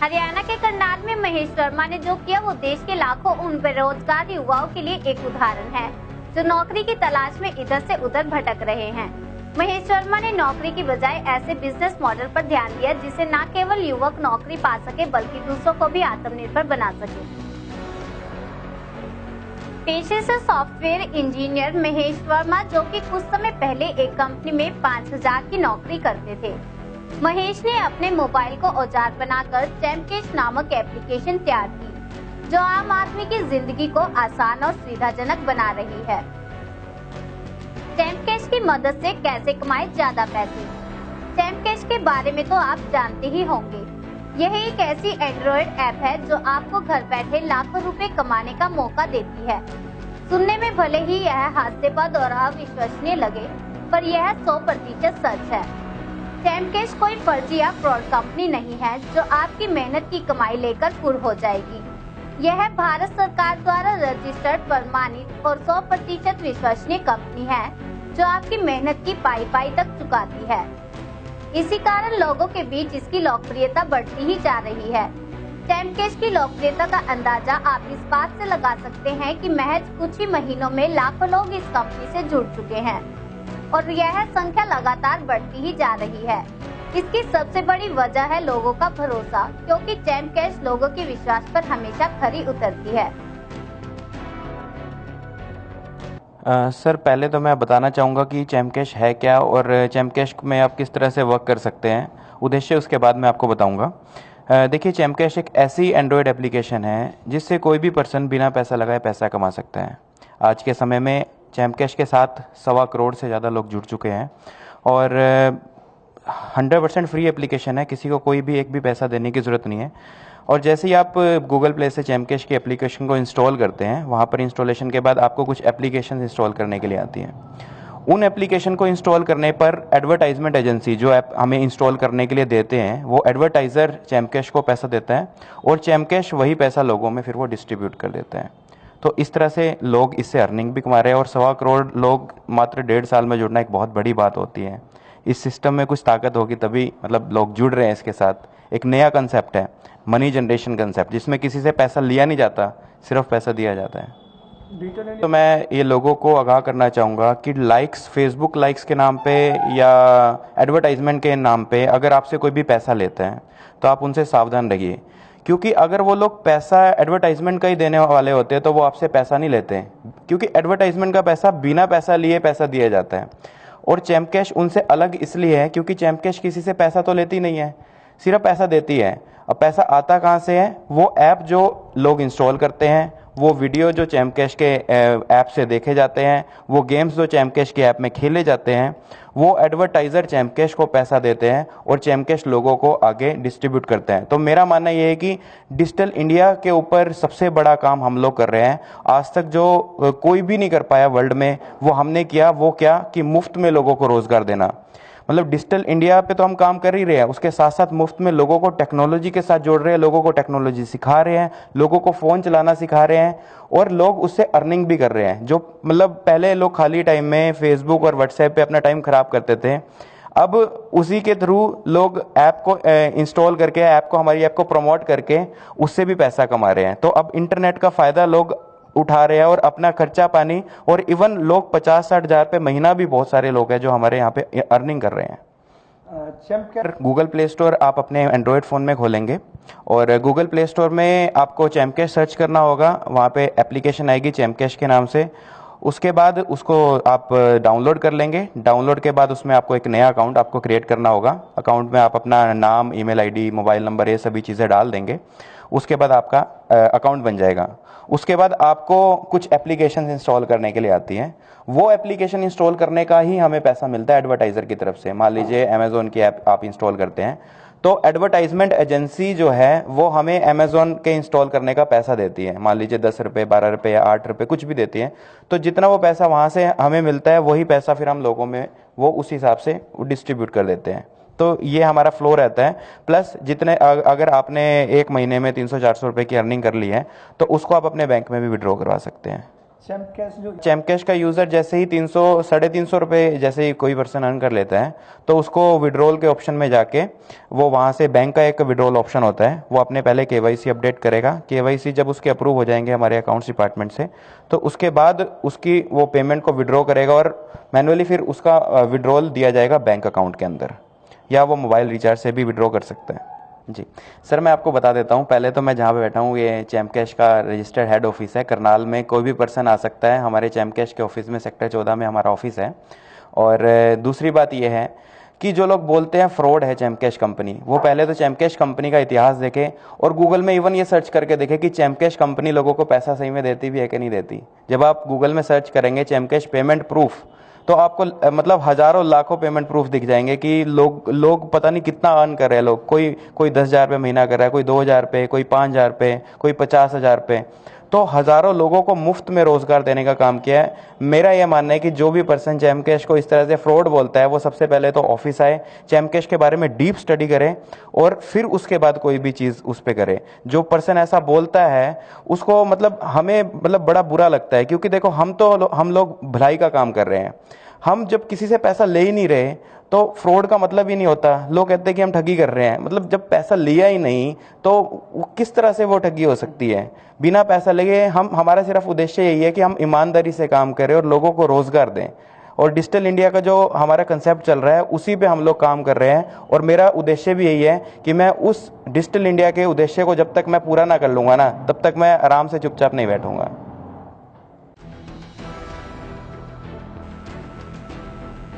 हरियाणा के करनाल में महेश वर्मा ने जो किया वो देश के लाखों उन बेरोजगार युवाओं के लिए एक उदाहरण है जो नौकरी की तलाश में इधर से उधर भटक रहे हैं। महेश वर्मा ने नौकरी की बजाय ऐसे बिजनेस मॉडल पर ध्यान दिया जिससे न केवल युवक नौकरी पा सके बल्कि दूसरों को भी आत्मनिर्भर बना सके। पेशे से सॉफ्टवेयर इंजीनियर महेश वर्मा जो कि कुछ समय पहले एक कंपनी में 5000 की नौकरी करते थे, महेश ने अपने मोबाइल को औजार बनाकर चैमकैश नामक एप्लीकेशन तैयार की जो आम आदमी की जिंदगी को आसान और सुविधाजनक बना रही है। चैमकैश की मदद से कैसे कमाए ज्यादा पैसे। चैमकैश के बारे में तो आप जानते ही होंगे। यह एक ऐसी एंड्रॉइड ऐप है जो आपको घर बैठे लाखों रुपए कमाने का मौका देती है। सुनने में भले ही यह हास्यास्पद और अविश्वसनीय लगे, पर यह 100% सच है। चैमकैश कोई फर्जी या फ्रॉड कंपनी नहीं है जो आपकी मेहनत की कमाई लेकर पूर्ण हो जाएगी। यह भारत सरकार द्वारा रजिस्टर्ड, प्रमाणित और 100% विश्वसनीय कंपनी है जो आपकी मेहनत की पाई पाई तक चुकाती है। इसी कारण लोगों के बीच इसकी लोकप्रियता बढ़ती ही जा रही है। चैमकैश की लोकप्रियता का अंदाजा आप इस बात से लगा सकते हैं कि महज कुछ ही महीनों में लाखों लोग इस कंपनी से जुड़ चुके हैं और यह संख्या लगातार बढ़ती ही जा रही है। इसकी सबसे बड़ी वजह है लोगों का भरोसा, क्योंकि चैमकैश लोगों के विश्वास पर हमेशा खरी उतरती है। सर, पहले तो मैं बताना चाहूँगा कि चैमकैश है क्या और चैमकैश में आप किस तरह से वर्क कर सकते हैं, उद्देश्य उसके बाद मैं आपको बताऊँगा। देखिए, चैमकैश एक ऐसी एंड्रॉयड एप्लीकेशन है जिससे कोई भी पर्सन बिना पैसा लगाए पैसा कमा सकता है। आज के समय में चैमकैश के साथ 1.25 करोड़ से ज़्यादा लोग जुड़ चुके हैं और 100% फ्री एप्लीकेशन है, किसी को कोई भी एक भी पैसा देने की ज़रूरत नहीं है। और जैसे ही आप गूगल प्ले से चैमकैश की एप्लीकेशन को इंस्टॉल करते हैं, वहाँ पर इंस्टॉलेशन के बाद आपको कुछ एप्लीकेशन इंस्टॉल करने के लिए आती हैं। उन एप्लीकेशन को इंस्टॉल करने पर एडवर्टाइजमेंट एजेंसी जो ऐप हमें इंस्टॉल करने के लिए देते हैं, वो एडवर्टाइज़र चैमकैश को पैसा देता है और चैमकैश वही पैसा लोगों में फिर वो डिस्ट्रीब्यूट कर देता है। तो इस तरह से लोग इससे अर्निंग भी कमा रहे हैं और 1.25 करोड़ लोग मात्र 1.5 साल में जुड़ना एक बहुत बड़ी बात होती है। इस सिस्टम में कुछ ताकत होगी तभी लोग जुड़ रहे हैं इसके साथ। एक नया कंसेप्ट है, मनी जनरेशन कंसेप्ट, जिसमें किसी से पैसा लिया नहीं जाता, सिर्फ पैसा दिया जाता है। तो मैं ये लोगों को आगाह करना चाहूँगा कि लाइक्स, फेसबुक लाइक्स के नाम पे या एडवर्टाइजमेंट के नाम पे अगर आपसे कोई भी पैसा लेता है तो आप उनसे सावधान रहिए, क्योंकि अगर वो लोग पैसा एडवर्टाइजमेंट का ही देने वाले होते हैं तो वो आपसे पैसा नहीं लेते हैं, क्योंकि एडवर्टाइजमेंट का पैसा बिना पैसा लिए पैसा दिया जाता है। और चैमकैश उनसे अलग इसलिए है क्योंकि चैमकैश किसी से पैसा तो लेती नहीं है, सिर्फ पैसा देती है। अब पैसा आता कहाँ से है? वो ऐप जो लोग इंस्टॉल करते हैं, वो वीडियो जो चैमकैश के ऐप से देखे जाते हैं, वो गेम्स जो चैमकैश के ऐप में खेले जाते हैं, वो एडवर्टाइज़र चैमकैश को पैसा देते हैं और चैमकैश लोगों को आगे डिस्ट्रीब्यूट करते हैं। तो मेरा मानना ये है कि डिजिटल इंडिया के ऊपर सबसे बड़ा काम हम लोग कर रहे हैं। आज तक जो कोई भी नहीं कर पाया वर्ल्ड में, वो हमने किया। वो क्या कि मुफ्त में लोगों को रोज़गार देना। डिजिटल इंडिया पे तो हम काम कर ही रहे हैं, उसके साथ साथ मुफ्त में लोगों को टेक्नोलॉजी के साथ जोड़ रहे हैं, लोगों को टेक्नोलॉजी सिखा रहे हैं, लोगों को फ़ोन चलाना सिखा रहे हैं और लोग उससे अर्निंग भी कर रहे हैं। जो पहले लोग खाली टाइम में फेसबुक और व्हाट्सएप पे अपना टाइम ख़राब करते थे, अब उसी के थ्रू लोग ऐप को इंस्टॉल करके, हमारी ऐप को प्रमोट करके उससे भी पैसा कमा रहे हैं। तो अब इंटरनेट का फ़ायदा लोग उठा रहे हैं और अपना खर्चा पानी, और इवन लोग 50-60 हज़ार पे महीना भी बहुत सारे लोग हैं जो हमारे यहाँ पे अर्निंग कर रहे हैं। गूगल प्ले स्टोर आप अपने एंड्रॉयड फ़ोन में खोलेंगे और गूगल प्ले स्टोर में आपको चैमकैश सर्च करना होगा। वहाँ पे एप्लीकेशन आएगी चैमकैश के नाम से। उसके बाद उसको आप डाउनलोड कर लेंगे। डाउनलोड के बाद उसमें आपको एक नया अकाउंट आपको क्रिएट करना होगा। अकाउंट में आप अपना नाम, ईमेल आईडी, मोबाइल नंबर, ये सभी चीज़ें डाल देंगे। उसके बाद आपका अकाउंट बन जाएगा। उसके बाद आपको कुछ एप्लीकेशन इंस्टॉल करने के लिए आती हैं। वो एप्लीकेशन इंस्टॉल करने का ही हमें पैसा मिलता है एडवर्टाइज़र की तरफ से। मान लीजिए अमेज़ॉन की ऐप आप इंस्टॉल करते हैं, तो एडवर्टाइजमेंट एजेंसी जो है वो हमें अमेज़ॉन के इंस्टॉल करने का पैसा देती है। मान लीजिए 10 रुपये, 12 रुपये या 8 रुपये कुछ भी देती है। तो जितना वो पैसा वहाँ से हमें मिलता है, वही पैसा फिर हम लोगों में वो उस हिसाब से डिस्ट्रीब्यूट कर देते हैं। तो ये हमारा फ्लो रहता है। प्लस जितने अगर आपने एक महीने में 300-400 रुपये की अर्निंग कर ली है तो उसको आप अपने बैंक में भी विड्रॉ करवा सकते हैं। चैम्प कैश का यूज़र जैसे ही 300-350 रुपये जैसे ही कोई पर्सन अर्न कर लेता है तो उसको विड्रॉल के ऑप्शन में जाके वो वहाँ से बैंक का एक विड्रॉल ऑप्शन होता है, वो अपने पहले केवाईसी अपडेट करेगा। केवाईसी जब उसके अप्रूव हो जाएंगे हमारे अकाउंट्स डिपार्टमेंट से, तो उसके बाद उसकी वो पेमेंट को विड्रॉ करेगा और मैनुअली फिर उसका विड्रॉल दिया जाएगा बैंक अकाउंट के अंदर, या वो मोबाइल रिचार्ज से भी विड्रॉ कर सकता है। जी सर, मैं आपको बता देता हूँ। पहले तो मैं जहाँ पे बैठा हूँ ये चैम्प कैश का रजिस्टर्ड हेड ऑफिस है। करनाल में कोई भी पर्सन आ सकता है। हमारे चैम्प कैश के ऑफिस में सेक्टर 14 में हमारा ऑफिस है। और दूसरी बात ये है कि जो लोग बोलते हैं फ्रॉड है चैम्प कैश कंपनी, वो पहले तो चैम्प कैश कंपनी का इतिहास देखें और गूगल में इवन ये सर्च करके देखें कि चैम्प कैश कंपनी लोगों को पैसा सही में देती भी है कि नहीं देती। जब आप गूगल में सर्च करेंगे चैम्प कैश पेमेंट प्रूफ, तो आपको मतलब हजारों लाखों पेमेंट प्रूफ दिख जाएंगे कि लोग पता नहीं कितना अर्न कर रहे हैं। लोग कोई 10,000 रुपये महीना कर रहा है, कोई 2,000 रुपये, कोई 5,000 रुपये, कोई 50,000 रुपये। तो हजारों लोगों को मुफ्त में रोजगार देने का काम किया है। मेरा यह मानना है कि जो भी पर्सन चैम्प कैश को इस तरह से फ्रॉड बोलता है वो सबसे पहले तो ऑफिस आए, चैम्प कैश के बारे में डीप स्टडी करे और फिर उसके बाद कोई भी चीज़ उस पर करे। जो पर्सन ऐसा बोलता है उसको मतलब हमें बड़ा बुरा लगता है, क्योंकि देखो हम लोग भलाई का काम कर रहे हैं। हम जब किसी से पैसा ले ही नहीं रहे तो फ्रॉड का मतलब ही नहीं होता। लोग कहते हैं कि हम ठगी कर रहे हैं, मतलब जब पैसा लिया ही नहीं तो किस तरह से वो ठगी हो सकती है। बिना पैसा लिए हमारा सिर्फ उद्देश्य यही है कि हम ईमानदारी से काम करें और लोगों को रोजगार दें। और डिजिटल इंडिया का जो हमारा कंसेप्ट चल रहा है उसी पे हम लोग काम कर रहे हैं। और मेरा उद्देश्य भी यही है कि मैं उस डिजिटल इंडिया के उद्देश्य को जब तक मैं पूरा ना कर लूँगा ना, तब तक मैं आराम से चुपचाप नहीं बैठूंगा।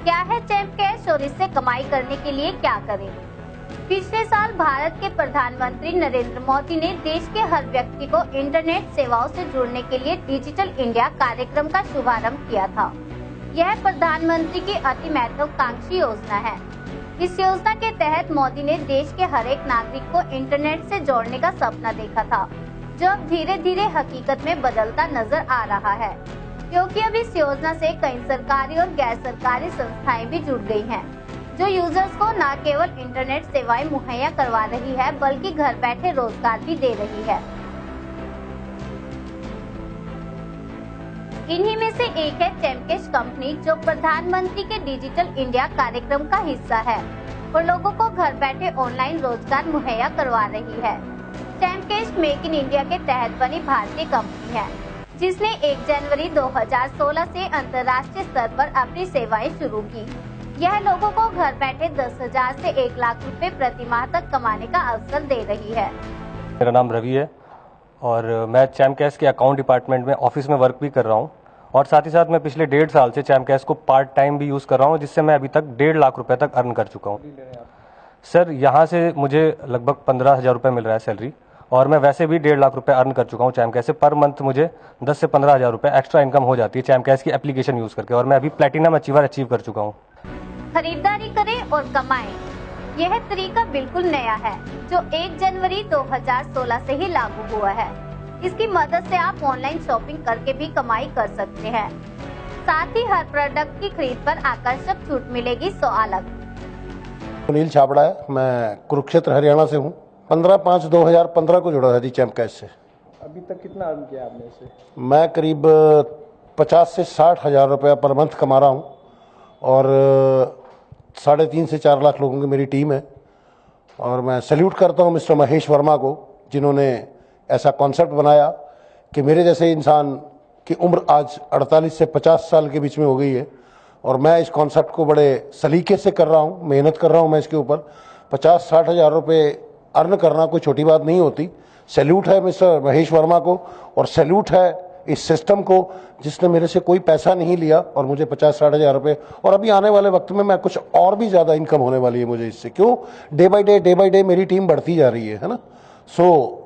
क्या है चैम्प कैश और इससे कमाई करने के लिए क्या करें? पिछले साल भारत के प्रधानमंत्री नरेंद्र मोदी ने देश के हर व्यक्ति को इंटरनेट सेवाओं से जुड़ने के लिए डिजिटल इंडिया कार्यक्रम का शुभारंभ किया था। यह प्रधानमंत्री की अति महत्वाकांक्षी योजना है। इस योजना के तहत मोदी ने देश के हर एक नागरिक को इंटरनेट से जोड़ने का सपना देखा था, जो अब धीरे धीरे हकीकत में बदलता नजर आ रहा है, क्योंकि अब इस योजना से कई सरकारी और गैर सरकारी संस्थाएं भी जुड़ गई हैं, जो यूजर्स को न केवल इंटरनेट सेवाएं मुहैया करवा रही है बल्कि घर बैठे रोजगार भी दे रही है। इन्हीं में से एक है चैम्प कैश कंपनी, जो प्रधानमंत्री के डिजिटल इंडिया कार्यक्रम का हिस्सा है और लोगों को घर बैठे ऑनलाइन रोजगार मुहैया करवा रही है। Champ cash make in India के तहत बनी भारतीय कंपनी है, जिसने 1 जनवरी 2016 से अंतर्राष्ट्रीय स्तर पर अपनी सेवाएं शुरू की। यह लोगों को घर बैठे 10,000 से 1 लाख रुपए प्रति माह तक कमाने का अवसर दे रही है। मेरा नाम रवि है और मैं चैम्प कैश के अकाउंट डिपार्टमेंट में ऑफिस में वर्क भी कर रहा हूं, और साथ ही साथ मैं पिछले 1.5 साल से चैम्प कैश को पार्ट टाइम भी यूज़ कर रहा हूं, जिससे मैं अभी तक 1.5 लाख रुपए तक अर्न कर चुका हूं। सर, यहाँ से मुझे लगभग 15,000 रुपये मिल रहा है सैलरी, और मैं वैसे भी 1.5 लाख रुपए अर्न कर चुका हूँ चैम्प कैश से। पर मंथ मुझे 10 से 15,000 रुपये एक्स्ट्रा इनकम हो जाती है चैम्प कैश की एप्लीकेशन यूज़ करके, और मैं अभी प्लेटिनम अचीवर अचीव कर चुका हूँ। खरीदारी करें और कमाएं, यह तरीका बिल्कुल नया है, जो 1 जनवरी 2016 से ही लागू हुआ है। इसकी मदद से आप ऑनलाइन शॉपिंग करके भी कमाई कर सकते हैं। साथ ही हर प्रोडक्ट की खरीद पर आकर्षक छूट मिलेगी 100 अलग। सुनील छाबड़ा है, मैं कुरुक्षेत्र हरियाणा से हूँ। 15/5/2015 को जुड़ा था जी चैम्प कैश से। अभी तक कितना अर्न किया आपने इससे? मैं करीब 50 से 60 हज़ार रुपया पर मंथ कमा रहा हूँ, और 3.5 से 4 लाख लोगों की मेरी टीम है। और मैं सैल्यूट करता हूँ मिस्टर महेश वर्मा को, जिन्होंने ऐसा कॉन्सेप्ट बनाया कि मेरे जैसे इंसान की उम्र आज 48 से 50 साल के बीच में हो गई है, और मैं इस कॉन्सेप्ट को बड़े सलीके से कर रहा हूँ, मेहनत कर रहा हूँ मैं इसके ऊपर। 50-60 हज़ार रुपये अर्न करना कोई छोटी बात नहीं होती। सैल्यूट है मिस्टर महेश वर्मा को, और सैल्यूट है इस सिस्टम को जिसने मेरे से कोई पैसा नहीं लिया और मुझे 50-60 हज़ार रुपये, और अभी आने वाले वक्त में मैं कुछ और भी ज़्यादा इनकम होने वाली है मुझे इससे। क्यों? डे बाय डे मेरी टीम बढ़ती जा रही है ना। सो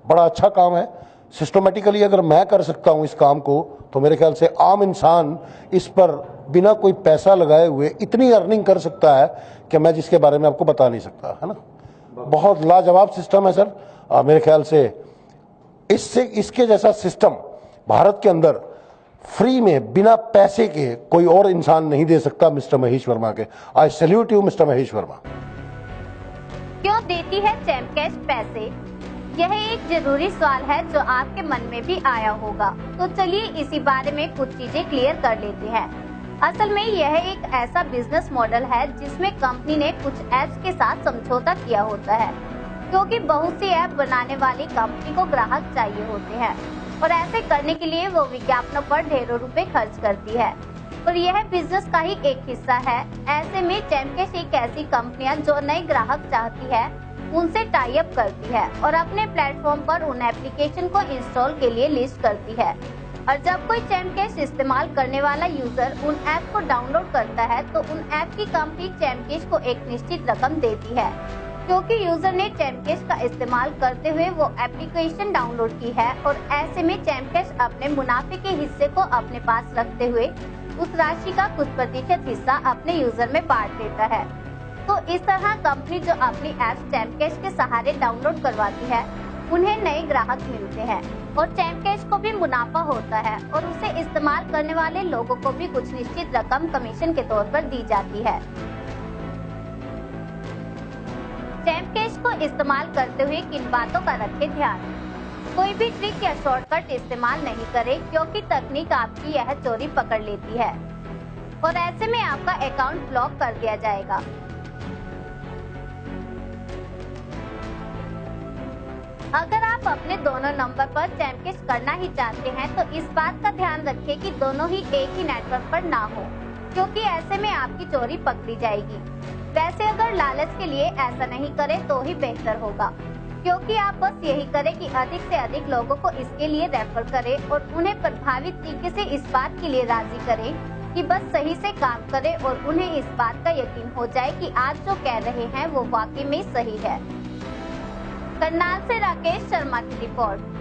बड़ा अच्छा काम है। सिस्टमेटिकली अगर मैं कर सकता हूँ इस काम को, तो मेरे ख्याल से आम इंसान इस पर बिना कोई पैसा लगाए हुए इतनी अर्निंग कर सकता है कि मैं जिसके बारे में आपको बता नहीं सकता, है ना। बहुत लाजवाब सिस्टम है सर। मेरे ख्याल से इसके जैसा सिस्टम भारत के अंदर फ्री में बिना पैसे के कोई और इंसान नहीं दे सकता मिस्टर महेश वर्मा के। आई salute you mister Mahesh Verma. क्यों देती है चैम्प कैश पैसे? यह एक जरूरी सवाल है जो आपके मन में भी आया होगा, तो चलिए इसी बारे में कुछ चीजें क्लियर कर लेते हैं। असल में यह एक ऐसा बिजनेस मॉडल है जिसमें कंपनी ने कुछ ऐप्स के साथ समझौता किया होता है, क्योंकि बहुत सी ऐप बनाने वाली कंपनी को ग्राहक चाहिए होते हैं और ऐसे करने के लिए वो विज्ञापनों पर ढेरों रुपए खर्च करती है और यह बिजनेस का ही एक हिस्सा है। ऐसे में चैमकैश एक ऐसी कंपनियां जो नए ग्राहक चाहती है उनसे टाई अप करती है और अपने प्लेटफॉर्म पर उन एप्लीकेशन को इंस्टॉल के लिए लिस्ट करती है। और जब कोई चैमकैश इस्तेमाल करने वाला यूजर उन ऐप को डाउनलोड करता है तो उन ऐप की कंपनी चैमकैश को एक निश्चित रकम देती है, क्योंकि यूजर ने चैमकैश का इस्तेमाल करते हुए वो एप्लीकेशन डाउनलोड की है। और ऐसे में चैमकैश अपने मुनाफे के हिस्से को अपने पास रखते हुए उस राशि का कुछ प्रतिशत हिस्सा अपने यूजर में बांट देता है। तो इस तरह कंपनी जो अपनी ऐप्स चैमकैश के सहारे डाउनलोड करवाती है उन्हें नए ग्राहक मिलते हैं और चैमकैश को भी मुनाफा होता है और उसे इस्तेमाल करने वाले लोगों को भी कुछ निश्चित रकम कमीशन के तौर पर दी जाती है। चैमकैश को इस्तेमाल करते हुए किन बातों का रखें ध्यान। कोई भी ट्रिक या शॉर्टकट इस्तेमाल नहीं करें, क्योंकि तकनीक आपकी यह चोरी पकड़ लेती है और ऐसे में आपका अकाउंट ब्लॉक कर दिया जाएगा। अगर आप अपने दोनों नंबर पर चैमकैश करना ही चाहते हैं तो इस बात का ध्यान रखें कि दोनों ही एक ही नेटवर्क पर ना हो, क्योंकि ऐसे में आपकी चोरी पकड़ी जाएगी। वैसे अगर लालच के लिए ऐसा नहीं करें तो ही बेहतर होगा, क्योंकि आप बस यही करें कि अधिक से अधिक लोगों को इसके लिए रेफर करें और उन्हें प्रभावित तरीके से इस बात के लिए राजी करें कि बस सही से काम करें और उन्हें इस बात का यकीन हो जाए कि आज जो कह रहे हैं वो वाकई में सही है। करनाल से राकेश शर्मा की रिपोर्ट।